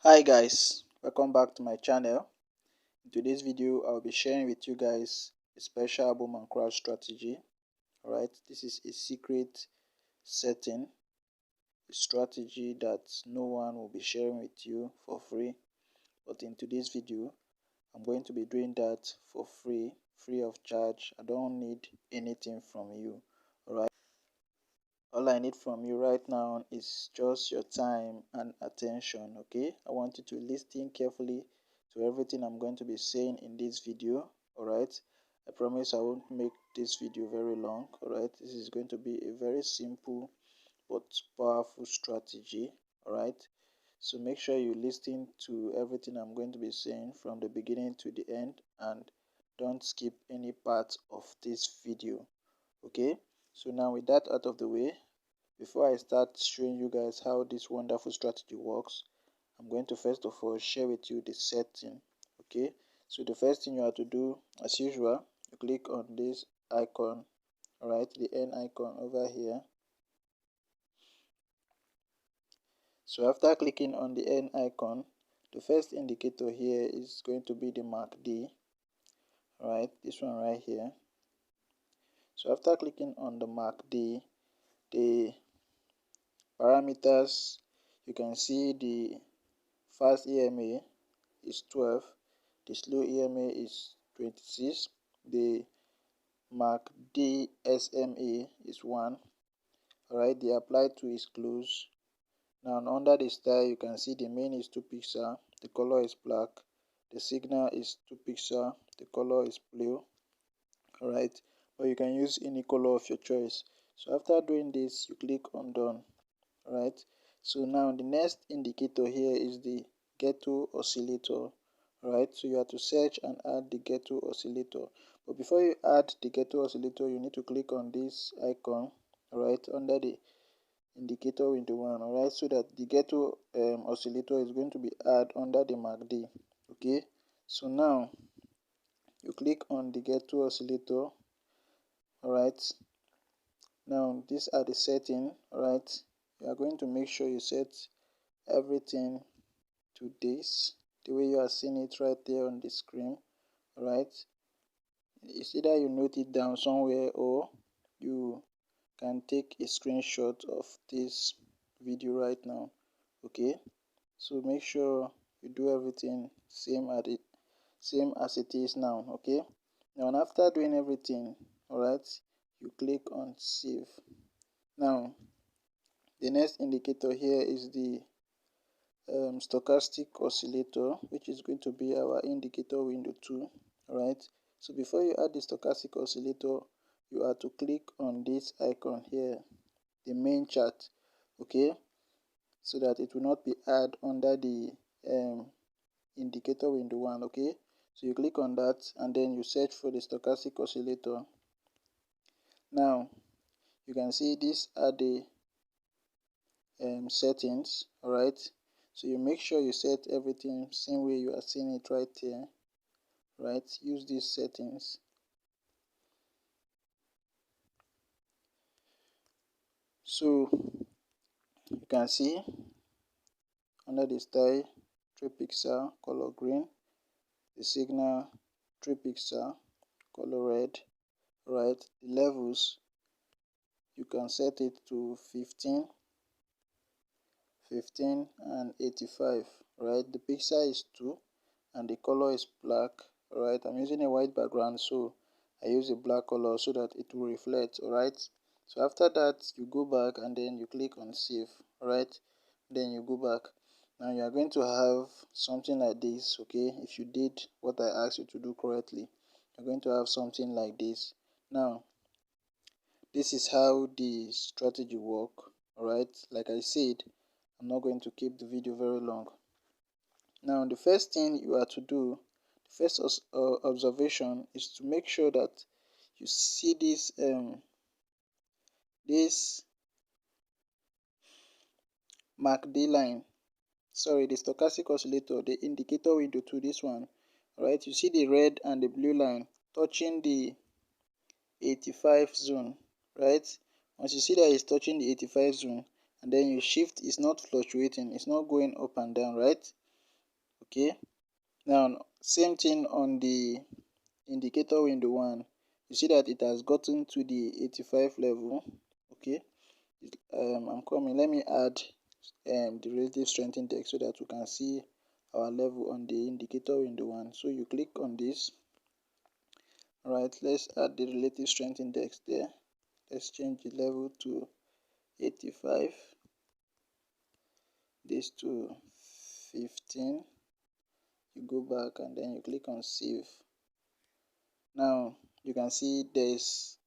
Hi guys, welcome back to my channel. In today's video I'll be sharing with you guys a special boom and crash strategy. Alright, this is a secret setting, a strategy that no one will be sharing with you for free, but in today's video I'm going to be doing that for free of charge. I don't need anything from you. Alright, all I need from you right now is just your time and attention. Okay, I want you to listen carefully to everything I'm going to be saying in this video. Alright, I promise I won't make this video very long. Alright, this is going to be a very simple but powerful strategy. Alright, so make sure you listen to everything I'm going to be saying from the beginning to the end and don't skip any part of this video. Okay, so now with that out of the way, before I start showing you guys how this wonderful strategy works, I'm going to first of all share with you the setting. Okay, so the first thing you have to do, as usual, you click on this icon, alright, the N icon over here. So after clicking on the N icon, the first indicator here is going to be the MACD, alright, this one right here. So after clicking on the MACD, the parameters, you can see the fast EMA is 12, the slow EMA is 26, the MACD SMA is 1. Alright, the applied to is close. Now under the style you can see the main is 2 pixel, the color is black, the signal is 2 pixel, the color is blue. Alright, but you can use any color of your choice. So after doing this, you click on done. Alright, so now the next indicator here is the ghetto oscillator. Alright, so you have to search and add the ghetto oscillator. But before you add the ghetto oscillator, you need to click on this icon, alright, under the indicator window 1, alright, so that the ghetto oscillator is going to be added under the MACD. Okay, so now you click on the ghetto oscillator. Alright, now these are the settings. Alright, you are going to make sure you set everything to this, the way you are seeing it right there on the screen. Alright, it's either you note it down somewhere or you can take a screenshot of this video right now. Okay, so make sure you do everything same as it is now. Okay, now after doing everything, alright, you click on save. Now the next indicator here is the stochastic oscillator, which is going to be our indicator window 2. Alright, so before you add the stochastic oscillator, you have to click on this icon here, the main chart. Okay, so that it will not be added under the indicator window 1. Okay, so you click on that and then you search for the stochastic oscillator. Now you can see these are the settings. Alright, so you make sure you set everything same way you are seeing it right here. Right, use these settings. So you can see under the style 3 pixel color green, the signal 3 pixel color red. Right, the levels you can set it to 15 and 85. Right, the pixel is 2 and the color is black. Alright, I'm using a white background, so I use a black color so that it will reflect. Alright, so after that you go back and then you click on save. Alright, then you go back. Now you are going to have something like this. Okay, if you did what I asked you to do correctly, you're going to have something like this. Now this is how the strategy work. Alright, like I said, I'm not going to keep the video very long. Now the first thing you are to do, the first observation is to make sure that you see this MACD line, sorry, the stochastic oscillator, the indicator window to this one. Alright, you see the red and the blue line touching the 85 zone. Right, once you see that it's touching the 85 zone and then your shift is not fluctuating, it's not going up and down. Right, Okay, now same thing on the indicator window 1. You see that it has gotten to the 85 level. Okay, I'm coming. Let me add the relative strength index so that we can see our level on the indicator window 1. So you click on this. Alright, let's add the relative strength index there. Let's change the level to 85, this to 15. You go back and then you click on save. Now you can see there's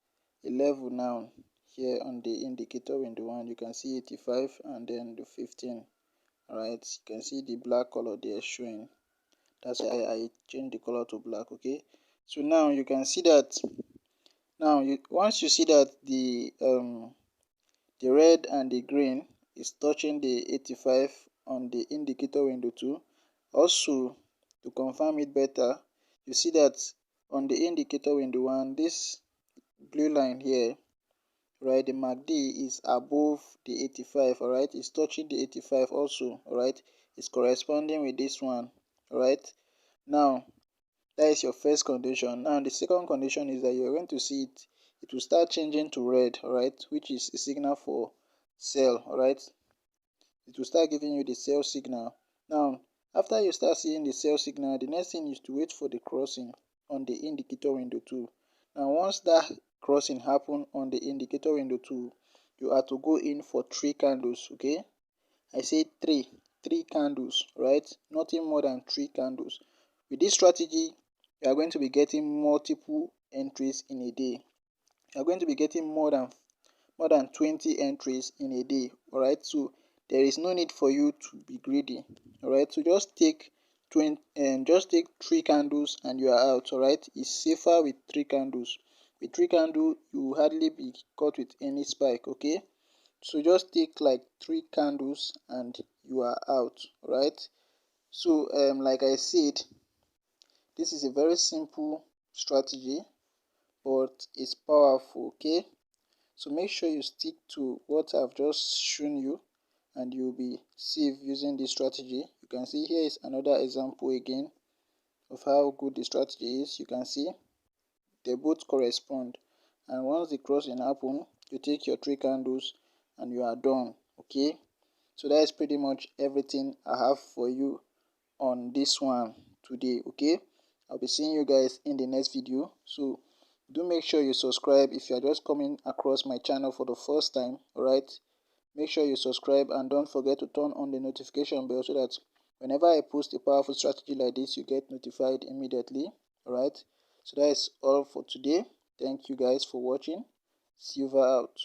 a level now here on the indicator window 1. You can see 85 and then the 15. Alright, you can see the black color there showing. That's why I changed the color to black. Okay, so now you can see that once you see that the red and the green is touching the 85 on the indicator window 2. Also, to confirm it better, you see that on the indicator window 1, this blue line here, right, the MACD is above the 85. All right, it's touching the 85 also. All right, it's corresponding with this one. All right, now that is your first condition. Now the second condition is that you're going to see it will start changing to red, all right, which is a signal for sell. All right, it will start giving you the sell signal. Now after you start seeing the sell signal, the next thing is to wait for the crossing on the indicator window 2. Now once that crossing happen on the indicator window 2, you are to go in for 3 candles. Okay, I say three candles, right? Nothing more than 3 candles. With this strategy, you are going to be getting multiple entries in a day. You are going to be getting more than 20 entries in a day. All right, so there is no need for you to be greedy. All right, so just take 3 candles and you are out. All right, it's safer with 3 candles. With 3 candles, you will hardly be caught with any spike. Okay, so just take like 3 candles and you are out. All right, so like I said, this is a very simple strategy, but it's powerful. Okay, so make sure you stick to what I've just shown you and you'll be safe using this strategy. You can see here is another example again of how good the strategy is. You can see they both correspond, and once the crossing happen, you take your 3 candles and you are done. Okay, so that is pretty much everything I have for you on this one today. Okay, I'll be seeing you guys in the next video. So do make sure you subscribe if you are just coming across my channel for the first time. All right, make sure you subscribe and don't forget to turn on the notification bell so that whenever I post a powerful strategy like this, you get notified immediately. All right, so that is all for today. Thank you guys for watching. Silver out.